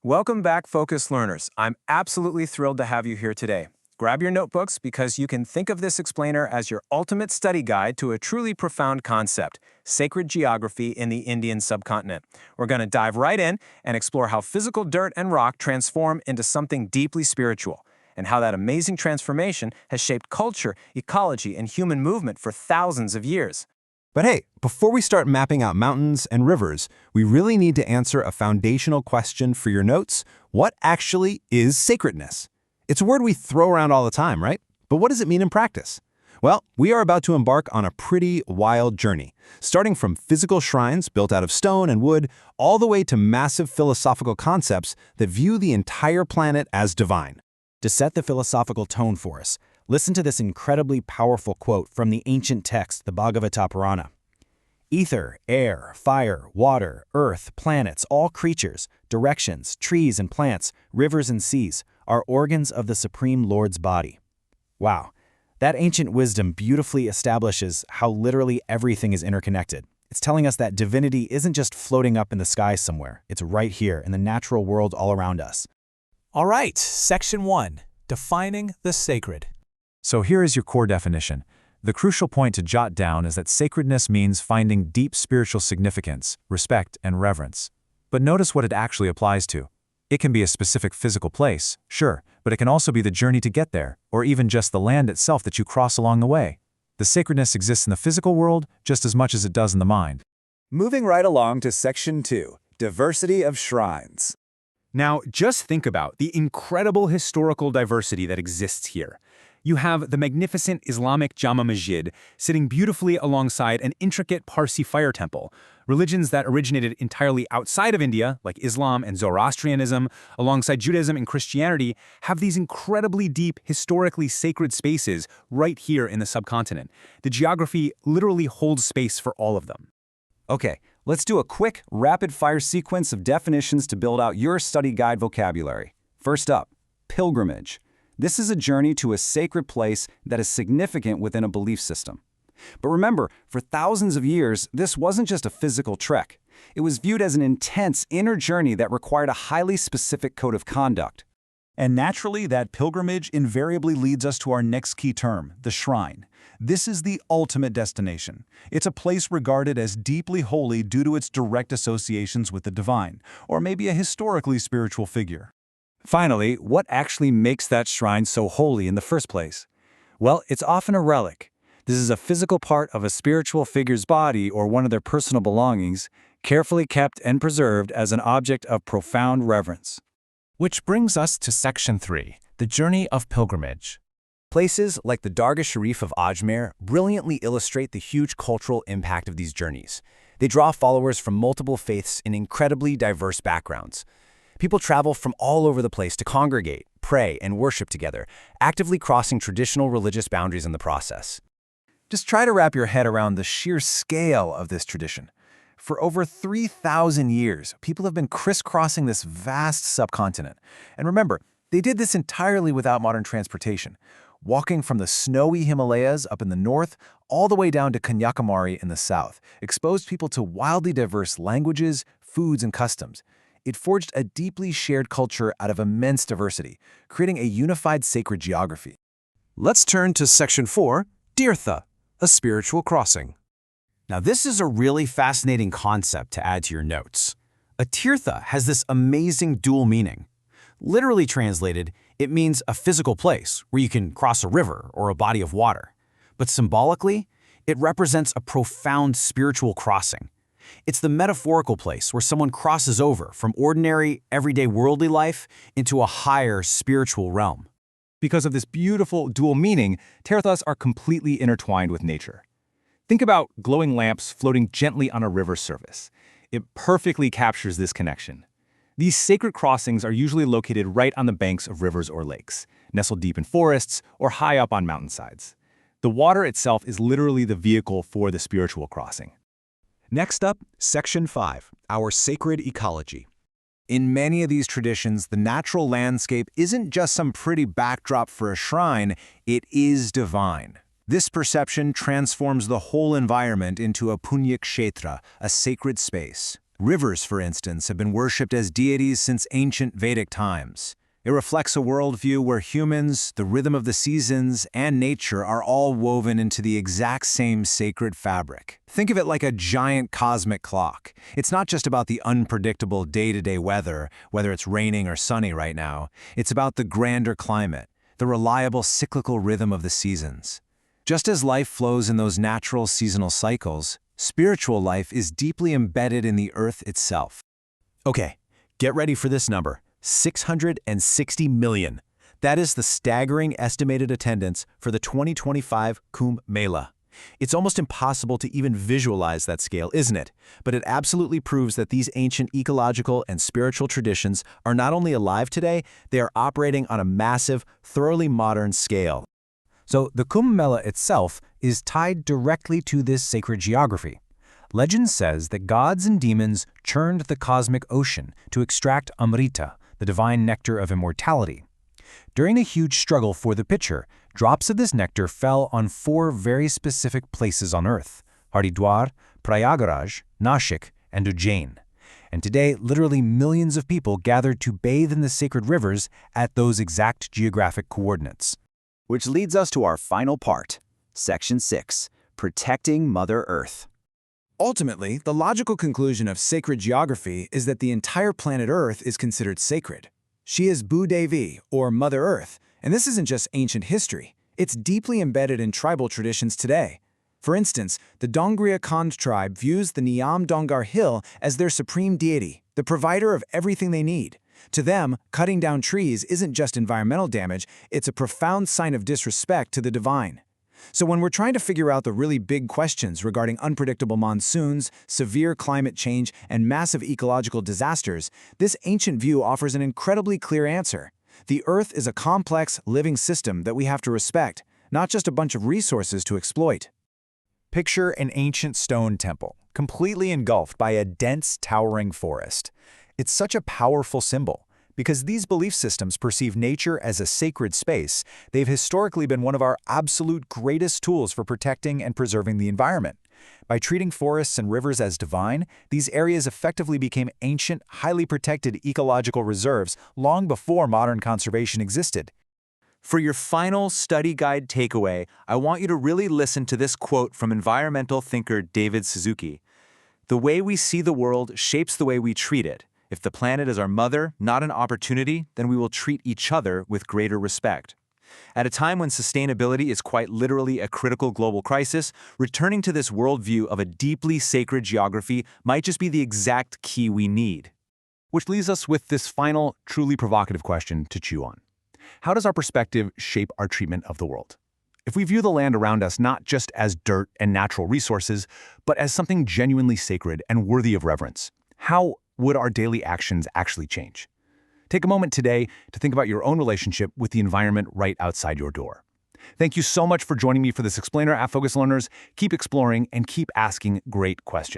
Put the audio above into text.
Welcome back, Focus Learners. I'm absolutely thrilled to have you here today. Grab your notebooks because you can think of this explainer as your ultimate study guide to a truly profound concept, sacred geography in the Indian subcontinent. We're going to dive right in and explore how physical dirt and rock transform into something deeply spiritual, and how that amazing transformation has shaped culture, ecology, and human movement for thousands of years. But hey, before we start mapping out mountains and rivers, we really need to answer a foundational question for your notes. What actually is sacredness? It's a word we throw around all the time, right? But what does it mean in practice? Well, we are about to embark on a pretty wild journey, starting from physical shrines built out of stone and wood, all the way to massive philosophical concepts that view the entire planet as divine. To set the philosophical tone for us, listen to this incredibly powerful quote from the ancient text, the Bhagavata Purana. Ether, air, fire, water, earth, planets, all creatures, directions, trees and plants, rivers and seas, are organs of the Supreme Lord's body. Wow, that ancient wisdom beautifully establishes how literally everything is interconnected. It's telling us that divinity isn't just floating up in the sky somewhere, it's right here in the natural world all around us. All right, Section 1, Defining the Sacred. So here is your core definition. The crucial point to jot down is that sacredness means finding deep spiritual significance, respect, and reverence. But notice what it actually applies to. It can be a specific physical place, sure, but it can also be the journey to get there, or even just the land itself that you cross along the way. The sacredness exists in the physical world just as much as it does in the mind. Moving right along to Section 2, Diversity of Shrines. Now, just think about the incredible historical diversity that exists here. You have the magnificent Islamic Jama Masjid sitting beautifully alongside an intricate Parsi fire temple. Religions that originated entirely outside of India, like Islam and Zoroastrianism, alongside Judaism and Christianity, have these incredibly deep, historically sacred spaces right here in the subcontinent. The geography literally holds space for all of them. Okay, let's do a quick, rapid-fire sequence of definitions to build out your study guide vocabulary. First up, pilgrimage. This is a journey to a sacred place that is significant within a belief system. But remember, for thousands of years, this wasn't just a physical trek. It was viewed as an intense inner journey that required a highly specific code of conduct. And naturally, that pilgrimage invariably leads us to our next key term, the shrine. This is the ultimate destination. It's a place regarded as deeply holy due to its direct associations with the divine, or maybe a historically spiritual figure. Finally, what actually makes that shrine so holy in the first place? Well, it's often a relic. This is a physical part of a spiritual figure's body or one of their personal belongings, carefully kept and preserved as an object of profound reverence. Which brings us to Section 3, The Journey of Pilgrimage. Places like the Dargah Sharif of Ajmer brilliantly illustrate the huge cultural impact of these journeys. They draw followers from multiple faiths in incredibly diverse backgrounds. People travel from all over the place to congregate, pray, and worship together, actively crossing traditional religious boundaries in the process. Just try to wrap your head around the sheer scale of this tradition. For over 3,000 years, people have been crisscrossing this vast subcontinent. And remember, they did this entirely without modern transportation, walking from the snowy Himalayas up in the north all the way down to Kanyakumari in the south, exposed people to wildly diverse languages, foods, and customs. It forged a deeply shared culture out of immense diversity, creating a unified sacred geography. Let's turn to Section 4, Tirtha, a spiritual crossing. Now, this is a really fascinating concept to add to your notes. A tirtha has this amazing dual meaning. Literally translated, it means a physical place where you can cross a river or a body of water. But symbolically, it represents a profound spiritual crossing. It's the metaphorical place where someone crosses over from ordinary, everyday worldly life into a higher spiritual realm. Because of this beautiful dual meaning, tirthas are completely intertwined with nature. Think about glowing lamps floating gently on a river surface. It perfectly captures this connection. These sacred crossings are usually located right on the banks of rivers or lakes, nestled deep in forests or high up on mountainsides. The water itself is literally the vehicle for the spiritual crossing. Next up, Section 5, our sacred ecology. In many of these traditions, the natural landscape isn't just some pretty backdrop for a shrine, it is divine. This perception transforms the whole environment into a punyakshetra, a sacred space. Rivers, for instance, have been worshipped as deities since ancient Vedic times. It reflects a worldview where humans, the rhythm of the seasons, and nature are all woven into the exact same sacred fabric. Think of it like a giant cosmic clock. It's not just about the unpredictable day-to-day weather, whether it's raining or sunny right now. It's about the grander climate, the reliable cyclical rhythm of the seasons. Just as life flows in those natural seasonal cycles, spiritual life is deeply embedded in the earth itself. Okay, get ready for this number. 660 million. That is the staggering estimated attendance for the 2025 Kumbh Mela. It's almost impossible to even visualize that scale, isn't it? But it absolutely proves that these ancient ecological and spiritual traditions are not only alive today, they are operating on a massive, thoroughly modern scale. So the Kumbh Mela itself is tied directly to this sacred geography. Legend says that gods and demons churned the cosmic ocean to extract Amrita, the divine nectar of immortality. During a huge struggle for the pitcher, drops of this nectar fell on 4 very specific places on Earth: Haridwar, Prayagraj, Nashik, and Ujjain. And today, literally millions of people gathered to bathe in the sacred rivers at those exact geographic coordinates. Which leads us to our final part, Section 6, Protecting Mother Earth. Ultimately, the logical conclusion of sacred geography is that the entire planet Earth is considered sacred. She is Bhudevi, or Mother Earth, and this isn't just ancient history. It's deeply embedded in tribal traditions today. For instance, the Dongria Khand tribe views the Niam Dongar Hill as their supreme deity, the provider of everything they need. To them, cutting down trees isn't just environmental damage, it's a profound sign of disrespect to the divine. So when we're trying to figure out the really big questions regarding unpredictable monsoons, severe climate change, and massive ecological disasters, this ancient view offers an incredibly clear answer. The Earth is a complex, living system that we have to respect, not just a bunch of resources to exploit. Picture an ancient stone temple, completely engulfed by a dense, towering forest. It's such a powerful symbol. Because these belief systems perceive nature as a sacred space, they've historically been one of our absolute greatest tools for protecting and preserving the environment. By treating forests and rivers as divine, these areas effectively became ancient, highly protected ecological reserves long before modern conservation existed. For your final study guide takeaway, I want you to really listen to this quote from environmental thinker David Suzuki. "The way we see the world shapes the way we treat it. If the planet is our mother, not an opportunity, then we will treat each other with greater respect." At a time when sustainability is quite literally a critical global crisis, returning to this worldview of a deeply sacred geography might just be the exact key we need. Which leaves us with this final, truly provocative question to chew on. How does our perspective shape our treatment of the world? If we view the land around us not just as dirt and natural resources, but as something genuinely sacred and worthy of reverence, how would our daily actions actually change? Take a moment today to think about your own relationship with the environment right outside your door. Thank you so much for joining me for this explainer at Focus Learners. Keep exploring and keep asking great questions.